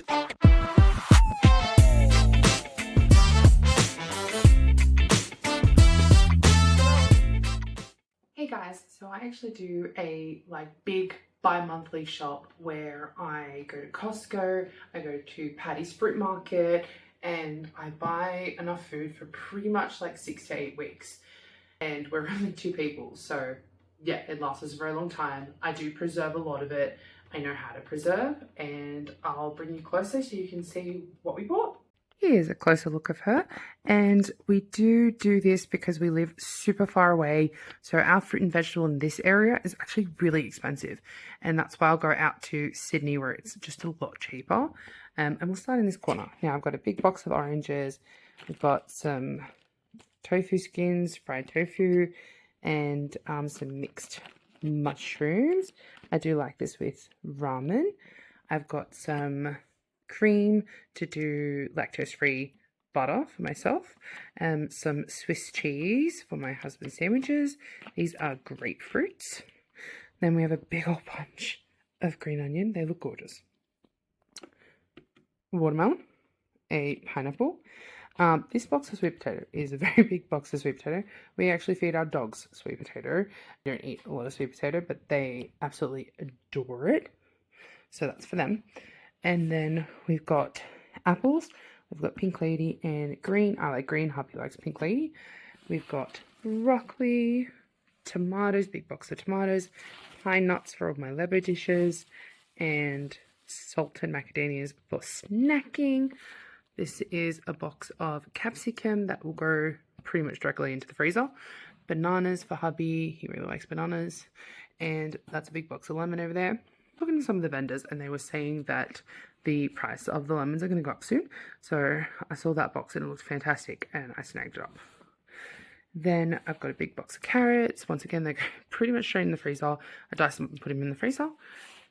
Hey guys, so I actually do a big bi-monthly shop where I go to Costco, I go to Paddy's fruit market, and I buy enough food for pretty much like 6 to 8 weeks. And we're only 2 people, so yeah, it lasts us a very long time. I do preserve a lot of it. I know how to preserve, and I'll bring you closer so you can see what we bought. Here's a closer look of her, and we do this because we live super far away, so our fruit and vegetable in this area is actually really expensive, and that's why I'll go out to Sydney where it's just a lot cheaper. And we'll start in this corner. Now I've got a big box of oranges, we've got some tofu skins, fried tofu, and some mixed mushrooms. I do like this with ramen. I've got some cream to do lactose-free butter for myself, some Swiss cheese for my husband's sandwiches. These are grapefruits. Then we have a big old bunch of green onion. They look gorgeous. Watermelon, a pineapple. This box of sweet potato is a very big box of sweet potato. We actually feed our dogs sweet potato. They don't eat a lot of sweet potato, but they absolutely adore it. So that's for them. And then we've got apples. We've got pink lady and green. I like green. Hubby likes pink lady. We've got broccoli, tomatoes, big box of tomatoes, pine nuts for all my Lebo dishes, and salted macadamias for snacking. This is a box of capsicum that will go pretty much directly into the freezer. Bananas for hubby. He really likes bananas. And that's a big box of lemon over there. Looking at some of the vendors, and they were saying that the price of the lemons are going to go up soon. So I saw that box and it looked fantastic, and I snagged it up. Then I've got a big box of carrots. Once again, they go pretty much straight in the freezer. I dice them and put them in the freezer.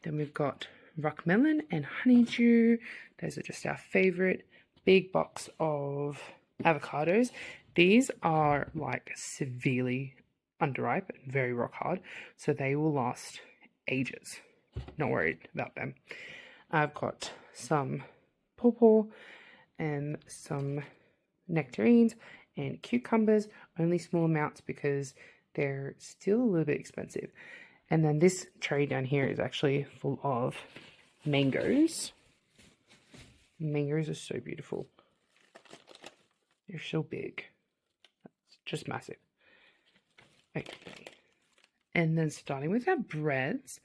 Then we've got rock melon and honeydew. Those are just our favorite. Big box of avocados. These are like severely underripe and very rock hard, so they will last ages. Not worried about them. I've got some pawpaw and some nectarines and cucumbers, only small amounts because they're still a little bit expensive. And then this tray down here is actually full of mangoes. Mangoes are so beautiful. They're so big. It's just massive. Okay. And then starting with our breads,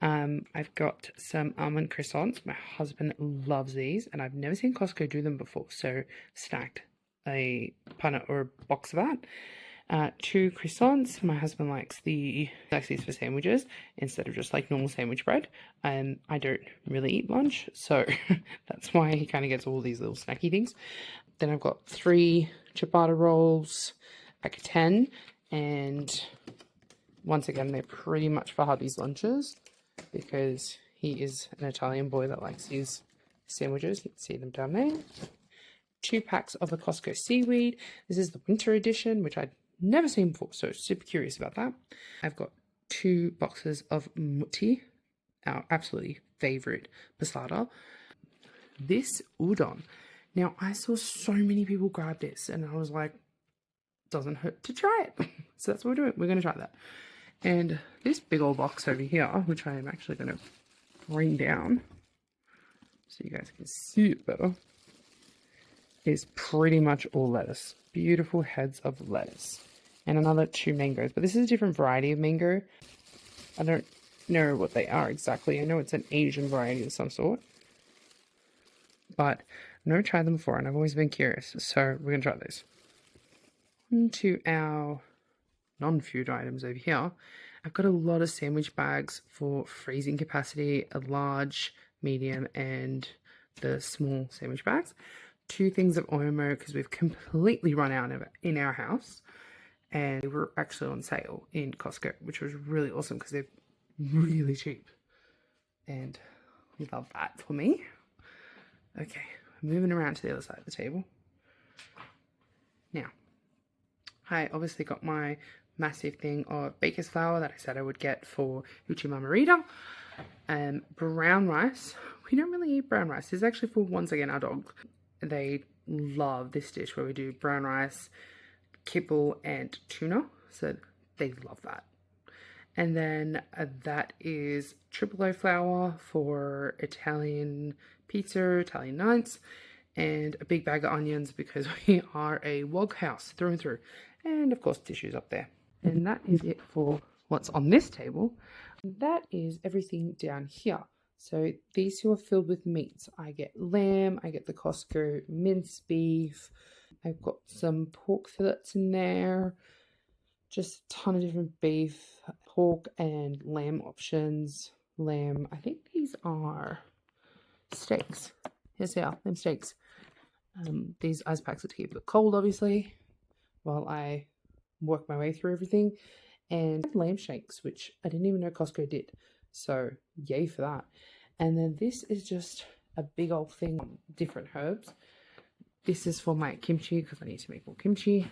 I've got some almond croissants. My husband loves these, and I've never seen Costco do them before, so stacked a punnet or a box of that. 2 croissants. My husband likes these for sandwiches instead of just like normal sandwich bread. I don't really eat lunch, so that's why he kind of gets all these little snacky things. Then I've got 3 ciabatta rolls, like 10, and once again, they're pretty much for hubby's lunches because he is an Italian boy that likes his sandwiches. You can see them down there. 2 packs of the Costco seaweed. This is the winter edition, which I'd never seen before, so super curious about that. I've got 2 boxes of mutti, our absolutely favorite passata. This udon. Now, I saw so many people grab this, and I was like, doesn't hurt to try it. So that's what we're doing. We're going to try that. And this big old box over here, which I am actually going to bring down so you guys can see it better, is pretty much all lettuce. Beautiful heads of lettuce. And another 2 mangoes. But this is a different variety of mango. I don't know what they are exactly. I know it's an Asian variety of some sort. But I've never tried them before, and I've always been curious. So we're going to try those. Into our non-food items over here. I've got a lot of sandwich bags for freezing capacity, a large, medium, and the small sandwich bags. 2 things of Omo because we've completely run out of it in our house, and they were actually on sale in Costco, which was really awesome because they're really cheap, and we love that for me. Okay, moving around to the other side of the table. Now, I obviously got my massive thing of baker's flour that I said I would get for Uchi Mamarita. Brown rice. We don't really eat brown rice. This is actually for, once again, our dog. They love this dish where we do brown rice, kibble, and tuna. So they love that. And then that is triple O flour for Italian pizza, Italian nights, and a big bag of onions because we are a wok house through and through. And of course, tissues up there. And that is it for what's on this table. That is everything down here. So these two are filled with meats. I get lamb, I get the Costco minced beef. I've got some pork fillets in there. Just a ton of different beef, pork and lamb options. Lamb, I think these are steaks. Yes, they are, them steaks. These ice packs are to keep it cold, obviously, while I work my way through everything. And lamb shakes, which I didn't even know Costco did. So, yay for that. And then this is just a big old thing of different herbs. This is for my kimchi because I need to make more kimchi.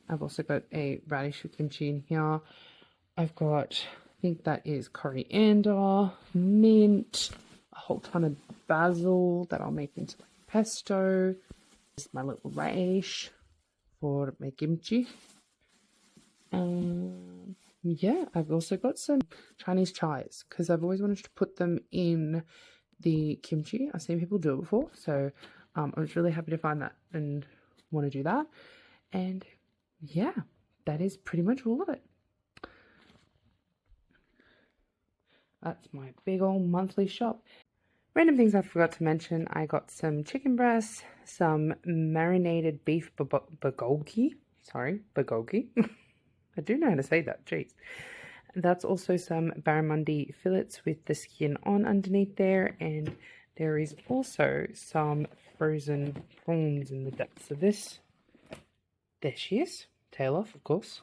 I've also got a radish with kimchi in here. I've got, I think that is coriander, mint, a whole ton of basil that I'll make into like pesto. This is my little radish for my kimchi. Yeah, I've also got some Chinese chives because I've always wanted to put them in the kimchi. I've seen people do it before, so I was really happy to find that and want to do that. And yeah, that is pretty much all of it. That's my big old monthly shop. Random things I forgot to mention. I got some chicken breasts, some marinated beef bulgogi. Sorry, bulgogi. I do know how to say that, jeez. That's also some barramundi fillets with the skin on underneath there, and there is also some frozen prawns in the depths of this. There she is, tail off, of course.